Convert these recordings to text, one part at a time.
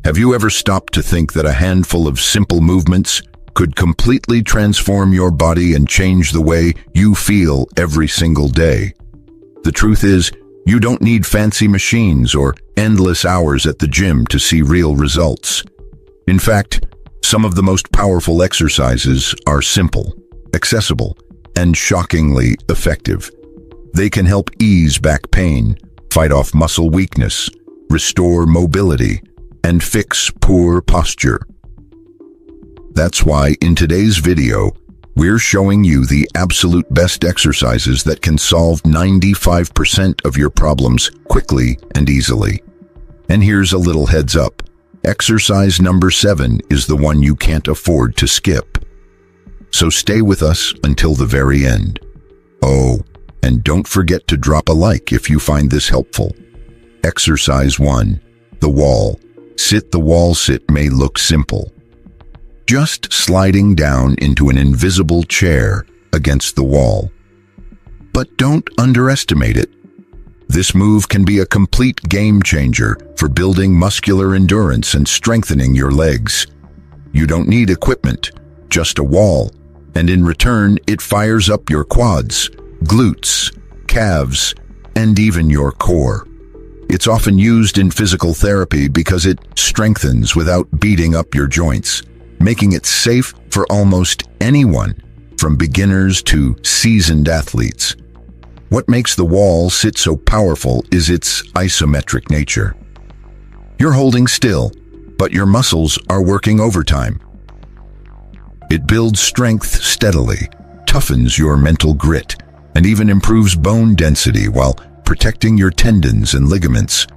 Have you ever stopped to think that a handful of simple movements could completely transform your body and change the way you feel every single day? The truth is, you don't need fancy machines or endless hours at the gym to see real results. In fact, some of the most powerful exercises are simple, accessible, and shockingly effective. They can help ease back pain, fight off muscle weakness, restore mobility, and fix poor posture. That's why in today's video, we're showing you the absolute best exercises that can solve 95% of your problems quickly and easily. And here's a little heads up. Exercise number 7 is the one you can't afford to skip. So stay with us until the very end. Oh, and don't forget to drop a like if you find this helpful. Exercise 1. The wall. Sit. The wall sit may look simple. Just sliding down into an invisible chair against the wall. But don't underestimate it. This move can be a complete game changer for building muscular endurance and strengthening your legs. You don't need equipment, just a wall, and in return it fires up your quads, glutes, calves, and even your core. It's often used in physical therapy because it strengthens without beating up your joints, making it safe for almost anyone, from beginners to seasoned athletes. What makes the wall sit so powerful is its isometric nature. You're holding still, but your muscles are working overtime. It builds strength steadily, toughens your mental grit, and even improves bone density while protecting your tendons and ligaments.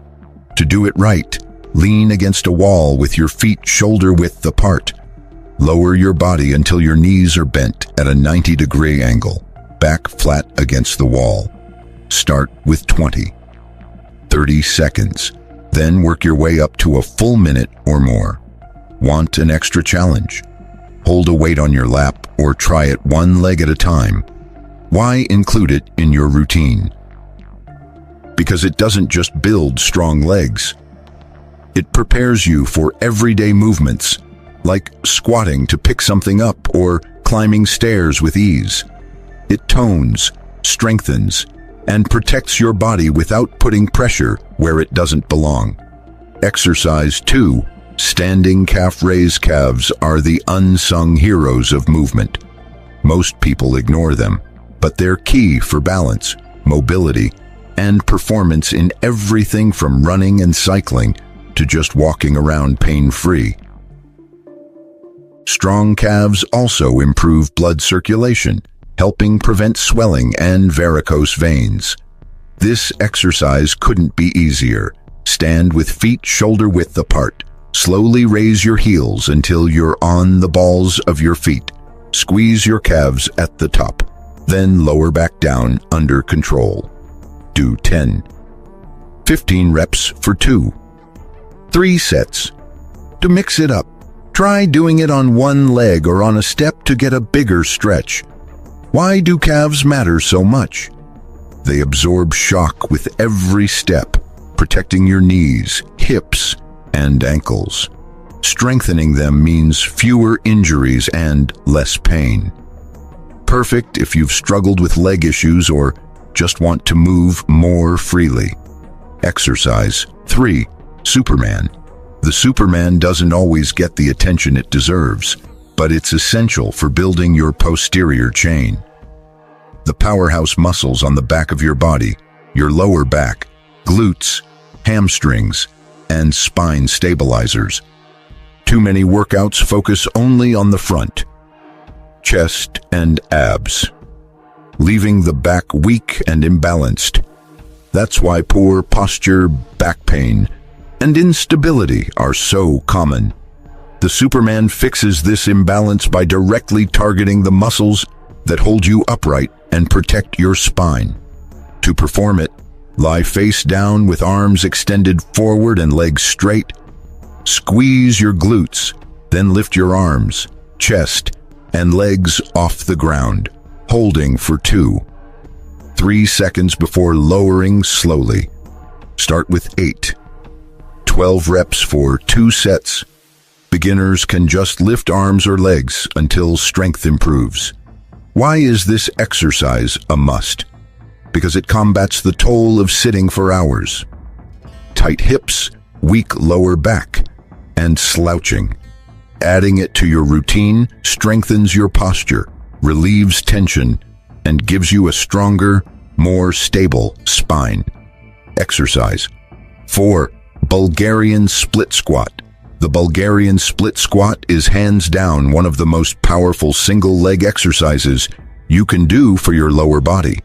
To do it right, lean against a wall with your feet shoulder-width apart. Lower your body until your knees are bent at a 90-degree angle, back flat against the wall. Start with 20, 30 seconds, then work your way up to a full minute or more. Want an extra challenge? Hold a weight on your lap or try it one leg at a time. Why include it in your routine? Because it doesn't just build strong legs. It prepares you for everyday movements, like squatting to pick something up or climbing stairs with ease. It tones, strengthens, and protects your body without putting pressure where it doesn't belong. Exercise 2. Standing calf raise. Calves are the unsung heroes of movement. Most people ignore them, but they're key for balance, mobility, and performance in everything from running and cycling to just walking around pain-free. Strong calves also improve blood circulation, helping prevent swelling and varicose veins. This exercise couldn't be easier. Stand with feet shoulder-width apart. Slowly raise your heels until you're on the balls of your feet. Squeeze your calves at the top, then lower back down under control. Do 10, 15 reps for 2, 3 sets. To mix it up, try doing it on one leg or on a step to get a bigger stretch. Why do calves matter so much? They absorb shock with every step, protecting your knees, hips, and ankles. Strengthening them means fewer injuries and less pain. Perfect if you've struggled with leg issues or just want to move more freely. Exercise 3. Superman. The Superman doesn't always get the attention it deserves, but it's essential for building your posterior chain. The powerhouse muscles on the back of your body, your lower back, glutes, hamstrings, and spine stabilizers. Too many workouts focus only on the front, chest, and abs, leaving the back weak and imbalanced. That's why poor posture, back pain, and instability are so common. The Superman fixes this imbalance by directly targeting the muscles that hold you upright and protect your spine. To perform it, lie face down with arms extended forward and legs straight. Squeeze your glutes, then lift your arms, chest, and legs off the ground, holding for 2, 3 seconds before lowering slowly. Start with 8, 12 reps for 2 sets. Beginners can just lift arms or legs until strength improves. Why is this exercise a must? Because it combats the toll of sitting for hours. Tight hips, weak lower back, and slouching. Adding it to your routine strengthens your posture, relieves tension, and gives you a stronger, more stable spine. Exercise 4. Bulgarian Split Squat. The Bulgarian Split Squat is hands down one of the most powerful single leg exercises you can do for your lower body.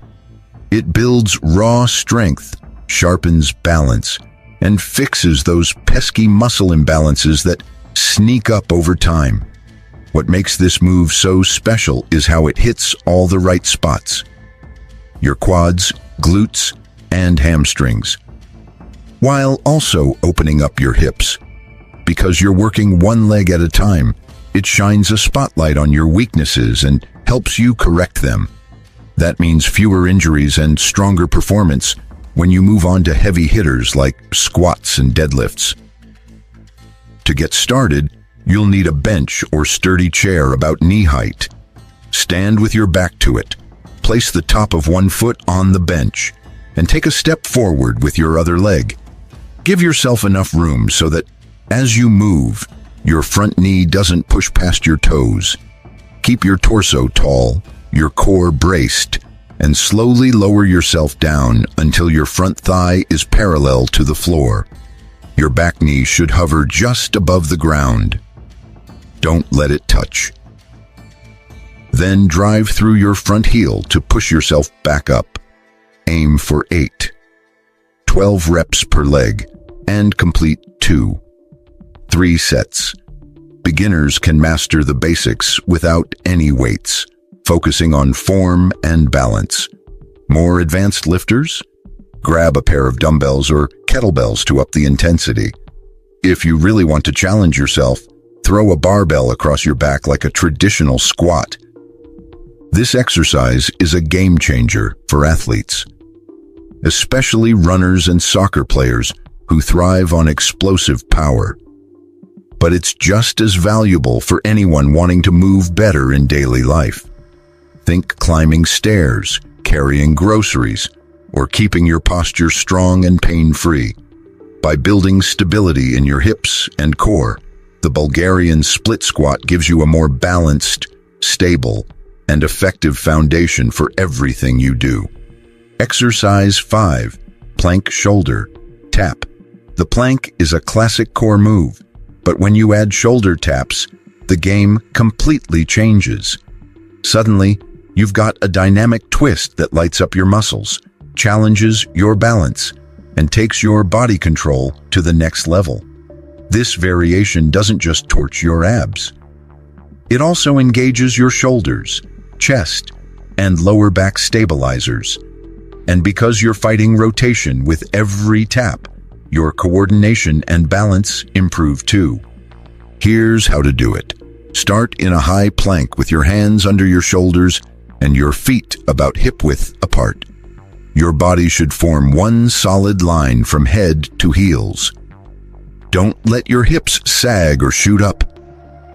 It builds raw strength, sharpens balance, and fixes those pesky muscle imbalances that sneak up over time. What makes this move so special is how it hits all the right spots: your quads, glutes, and hamstrings, while also opening up your hips. Because you're working one leg at a time, it shines a spotlight on your weaknesses and helps you correct them. That means fewer injuries and stronger performance when you move on to heavy hitters like squats and deadlifts. To get started, you'll need a bench or sturdy chair about knee height. Stand with your back to it. Place the top of one foot on the bench and take a step forward with your other leg. Give yourself enough room so that as you move, your front knee doesn't push past your toes. Keep your torso tall, your core braced, and slowly lower yourself down until your front thigh is parallel to the floor. Your back knee should hover just above the ground. Don't let it touch. Then drive through your front heel to push yourself back up. Aim for 8. 12 reps per leg, and complete 2. 3 sets. Beginners can master the basics without any weights, focusing on form and balance. More advanced lifters? Grab a pair of dumbbells or kettlebells to up the intensity. If you really want to challenge yourself, throw a barbell across your back like a traditional squat. This exercise is a game changer for athletes, especially runners and soccer players who thrive on explosive power. But it's just as valuable for anyone wanting to move better in daily life. Think climbing stairs, carrying groceries, or keeping your posture strong and pain-free. By building stability in your hips and core, the Bulgarian Split Squat gives you a more balanced, stable, and effective foundation for everything you do. Exercise 5. Plank Shoulder Tap. The plank is a classic core move, but when you add shoulder taps, the game completely changes. Suddenly, you've got a dynamic twist that lights up your muscles, challenges your balance, and takes your body control to the next level. This variation doesn't just torch your abs. It also engages your shoulders, chest, and lower back stabilizers. And because you're fighting rotation with every tap, your coordination and balance improve too. Here's how to do it. Start in a high plank with your hands under your shoulders and your feet about hip-width apart. Your body should form one solid line from head to heels. Don't let your hips sag or shoot up.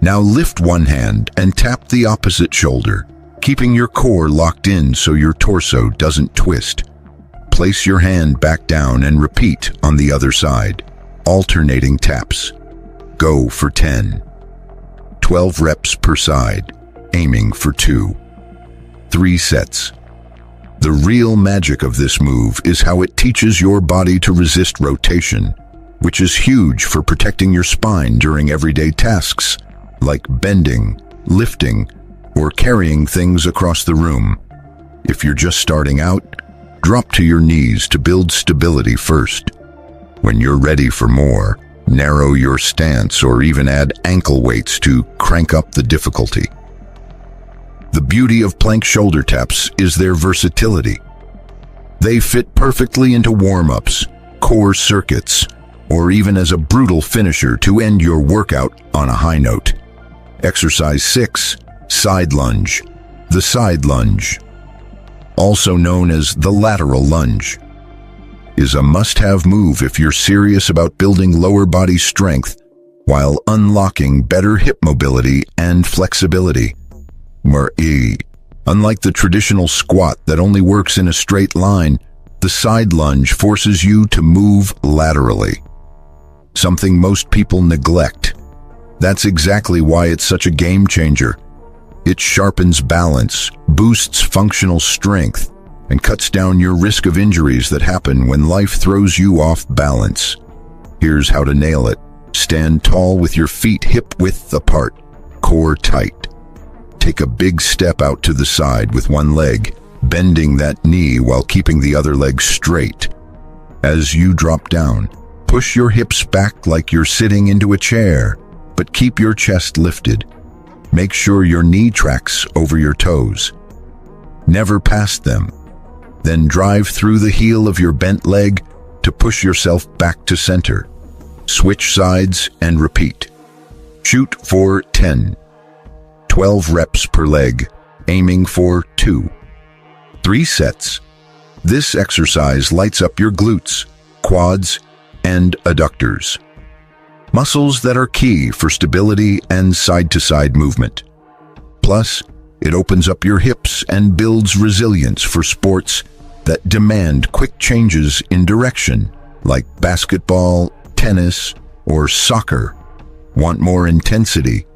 Now lift one hand and tap the opposite shoulder, keeping your core locked in so your torso doesn't twist. Place your hand back down and repeat on the other side, alternating taps. Go for 10. 12 reps per side, aiming for 2. 3 sets. The real magic of this move is how it teaches your body to resist rotation, which is huge for protecting your spine during everyday tasks, like bending, lifting, or carrying things across the room. If you're just starting out, drop to your knees to build stability first. When you're ready for more, narrow your stance or even add ankle weights to crank up the difficulty. The beauty of plank shoulder taps is their versatility. They fit perfectly into warm-ups, core circuits, or even as a brutal finisher to end your workout on a high note. Exercise 6. Side lunge. The side lunge, also known as the lateral lunge, is a must-have move if you're serious about building lower body strength while unlocking better hip mobility and flexibility. Unlike the traditional squat that only works in a straight line, the side lunge forces you to move laterally, something most people neglect. That's exactly why it's such a game changer. It sharpens balance, boosts functional strength, and cuts down your risk of injuries that happen when life throws you off balance. Here's how to nail it. Stand tall with your feet hip-width apart, core tight. Take a big step out to the side with one leg, bending that knee while keeping the other leg straight. As you drop down, push your hips back like you're sitting into a chair, but keep your chest lifted. Make sure your knee tracks over your toes. Never past them. Then drive through the heel of your bent leg to push yourself back to center. Switch sides and repeat. Shoot for 10. 12 reps per leg, aiming for 2. 3 sets. This exercise lights up your glutes, quads, and adductors, muscles that are key for stability and side-to-side movement. Plus, it opens up your hips and builds resilience for sports that demand quick changes in direction, like basketball, tennis, or soccer. Want more intensity?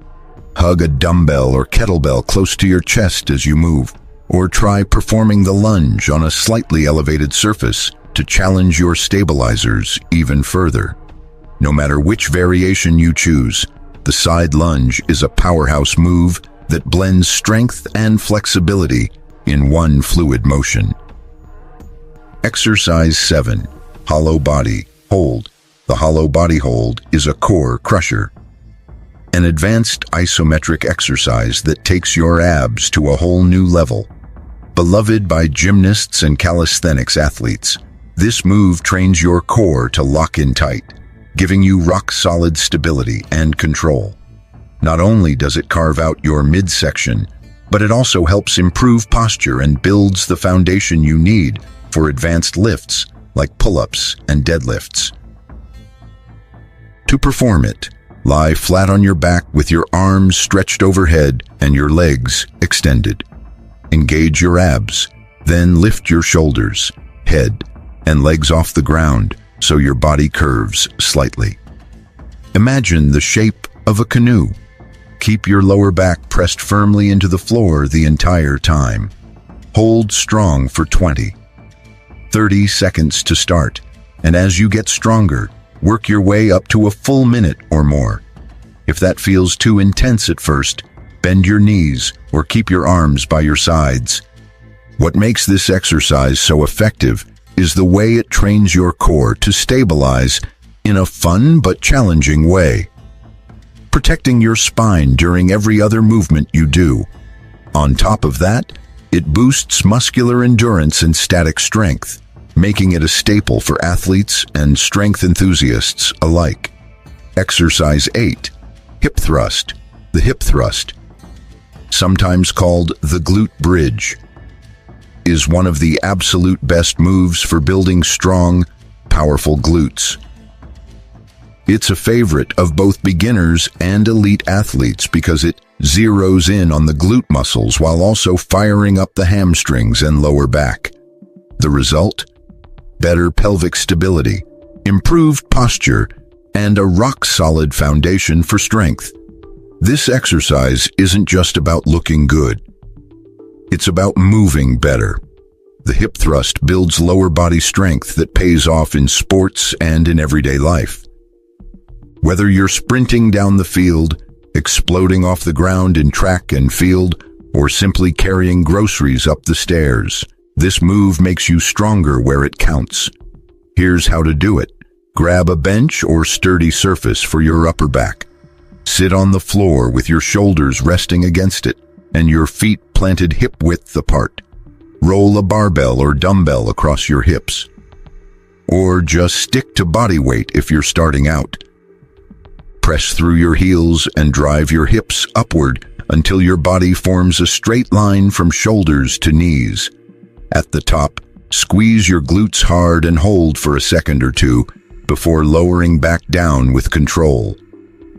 Hug a dumbbell or kettlebell close to your chest as you move, or try performing the lunge on a slightly elevated surface to challenge your stabilizers even further. No matter which variation you choose, the side lunge is a powerhouse move that blends strength and flexibility in one fluid motion. Exercise 7. Hollow Body Hold. The hollow body hold is a core crusher, an advanced isometric exercise that takes your abs to a whole new level. Beloved by gymnasts and calisthenics athletes, this move trains your core to lock in tight, giving you rock-solid stability and control. Not only does it carve out your midsection, but it also helps improve posture and builds the foundation you need for advanced lifts like pull-ups and deadlifts. To perform it, lie flat on your back with your arms stretched overhead and your legs extended. Engage your abs, then lift your shoulders, head, and legs off the ground so your body curves slightly. Imagine the shape of a canoe. Keep your lower back pressed firmly into the floor the entire time. Hold strong for 20, 30 seconds to start, and as you get stronger, work your way up to a full minute or more. If that feels too intense at first, bend your knees or keep your arms by your sides. What makes this exercise so effective is the way it trains your core to stabilize in a fun but challenging way, protecting your spine during every other movement you do. On top of that, it boosts muscular endurance and static strength, making it a staple for athletes and strength enthusiasts alike. Exercise 8. Hip thrust. The hip thrust, sometimes called the glute bridge, is one of the absolute best moves for building strong, powerful glutes. It's a favorite of both beginners and elite athletes because it zeroes in on the glute muscles while also firing up the hamstrings and lower back. The result? Better pelvic stability, improved posture, and a rock-solid foundation for strength. This exercise isn't just about looking good. It's about moving better. The hip thrust builds lower body strength that pays off in sports and in everyday life. Whether you're sprinting down the field, exploding off the ground in track and field, or simply carrying groceries up the stairs, this move makes you stronger where it counts. Here's how to do it. Grab a bench or sturdy surface for your upper back. Sit on the floor with your shoulders resting against it and your feet planted hip-width apart. Roll a barbell or dumbbell across your hips. Or just stick to body weight if you're starting out. Press through your heels and drive your hips upward until your body forms a straight line from shoulders to knees. At the top, Squeeze your glutes hard and hold for a second or two before lowering back down with control.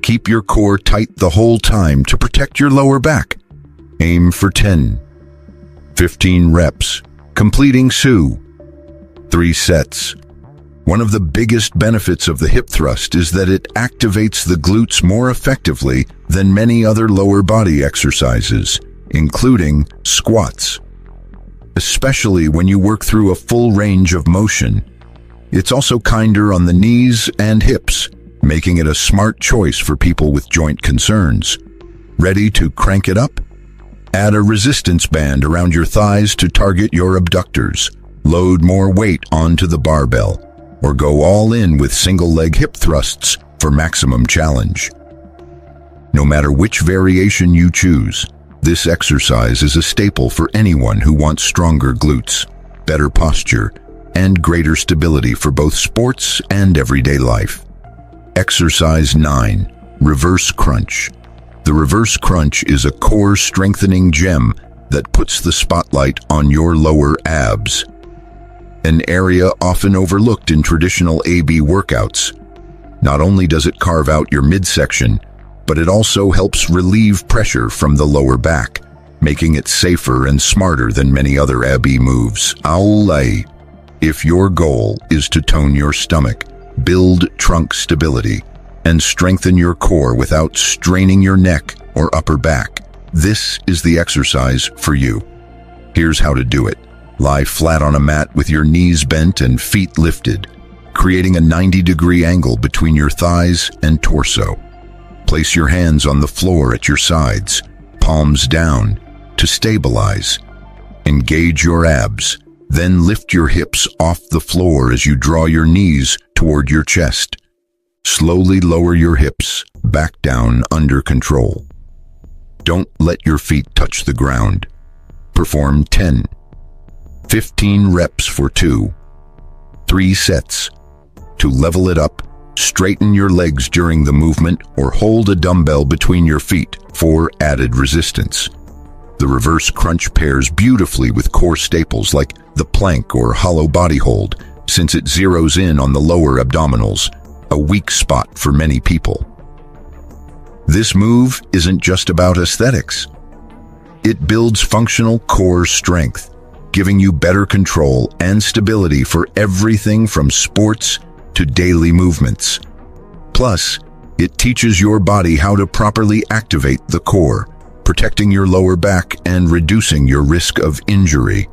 Keep your core tight the whole time to protect your lower back. Aim for 10. 15 reps, completing 3 sets. One of the biggest benefits of the hip thrust is that it activates the glutes more effectively than many other lower body exercises, including squats. Especially when you work through a full range of motion. It's also kinder on the knees and hips, making it a smart choice for people with joint concerns. Ready to crank it up? Add a resistance band around your thighs to target your abductors. Load more weight onto the barbell, or go all in with single-leg hip thrusts for maximum challenge. No matter which variation you choose, this exercise is a staple for anyone who wants stronger glutes, better posture, and greater stability for both sports and everyday life. Exercise 9. Reverse crunch. The reverse crunch is a core-strengthening gem that puts the spotlight on your lower abs, an area often overlooked in traditional AB workouts. Not only does it carve out your midsection, but it also helps relieve pressure from the lower back, making it safer and smarter than many other AB moves. Aulai. If your goal is to tone your stomach, build trunk stability, and strengthen your core without straining your neck or upper back, this is the exercise for you. Here's how to do it. Lie flat on a mat with your knees bent and feet lifted, creating a 90-degree angle between your thighs and torso. Place your hands on the floor at your sides, palms down, to stabilize. Engage your abs, then lift your hips off the floor as you draw your knees toward your chest. Slowly lower your hips back down under control. Don't let your feet touch the ground. Perform 10. 15 reps for 3 sets. To level it up, straighten your legs during the movement or hold a dumbbell between your feet for added resistance. The reverse crunch pairs beautifully with core staples like the plank or hollow body hold, since it zeroes in on the lower abdominals, a weak spot for many people. This move isn't just about aesthetics. It builds functional core strength, giving you better control and stability for everything from sports to daily movements. Plus, it teaches your body how to properly activate the core, protecting your lower back and reducing your risk of injury.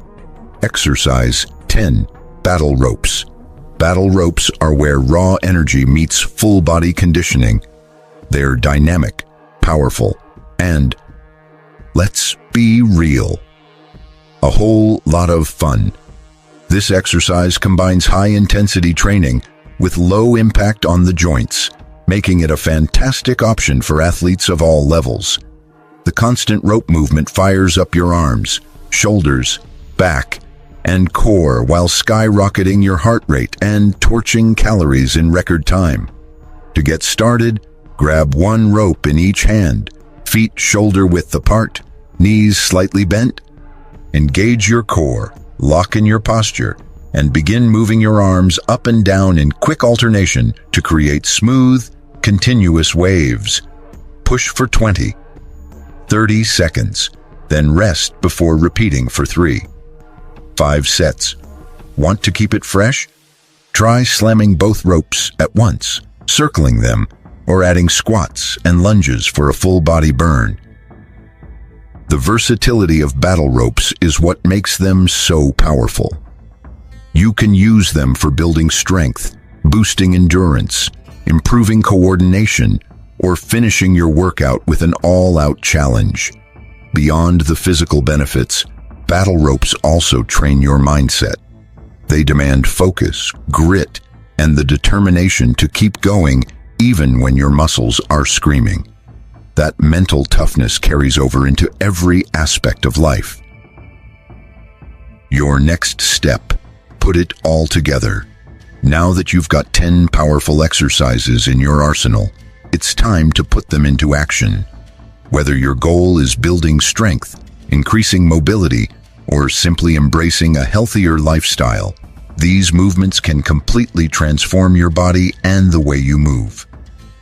Exercise 10. Battle ropes. Battle ropes are where raw energy meets full body conditioning. They're dynamic, powerful, and, let's be real, a whole lot of fun. This exercise combines high-intensity training with low impact on the joints, making it a fantastic option for athletes of all levels. The constant rope movement fires up your arms, shoulders, back, and core while skyrocketing your heart rate and torching calories in record time. To get started, grab one rope in each hand, feet shoulder-width apart, knees slightly bent. Engage your core, lock in your posture, and begin moving your arms up and down in quick alternation to create smooth, continuous waves. Push for 20, 30 seconds, then rest before repeating for 5 sets. Want to keep it fresh? Try slamming both ropes at once, circling them, or adding squats and lunges for a full body burn. The versatility of battle ropes is what makes them so powerful. You can use them for building strength, boosting endurance, improving coordination, or finishing your workout with an all-out challenge. Beyond the physical benefits, battle ropes also train your mindset. They demand focus, grit, and the determination to keep going even when your muscles are screaming. That mental toughness carries over into every aspect of life. Your next step: put it all together. Now that you've got 10 powerful exercises in your arsenal, it's time to put them into action. Whether your goal is building strength, increasing mobility, or simply embracing a healthier lifestyle, these movements can completely transform your body and the way you move.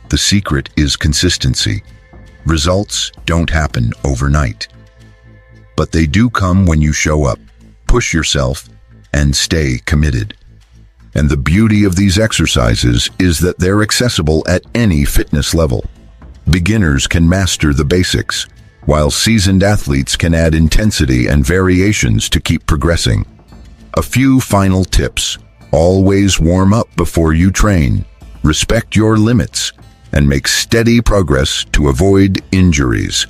The secret is consistency. Results don't happen overnight, but they do come when you show up, push yourself, and stay committed. And the beauty of these exercises is that they're accessible at any fitness level. Beginners can master the basics, while seasoned athletes can add intensity and variations to keep progressing. A few final tips. Always warm up before you train. Respect your limits, and make steady progress to avoid injuries.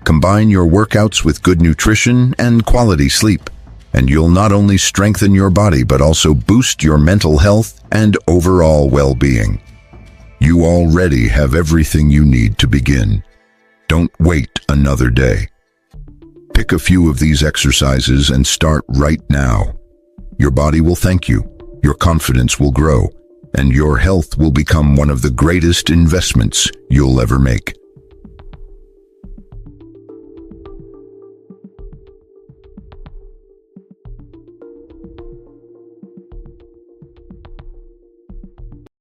Combine your workouts with good nutrition and quality sleep, and you'll not only strengthen your body but also boost your mental health and overall well-being. You already have everything you need to begin. Don't wait another day. Pick a few of these exercises and start right now. Your body will thank you, your confidence will grow, and your health will become one of the greatest investments you'll ever make.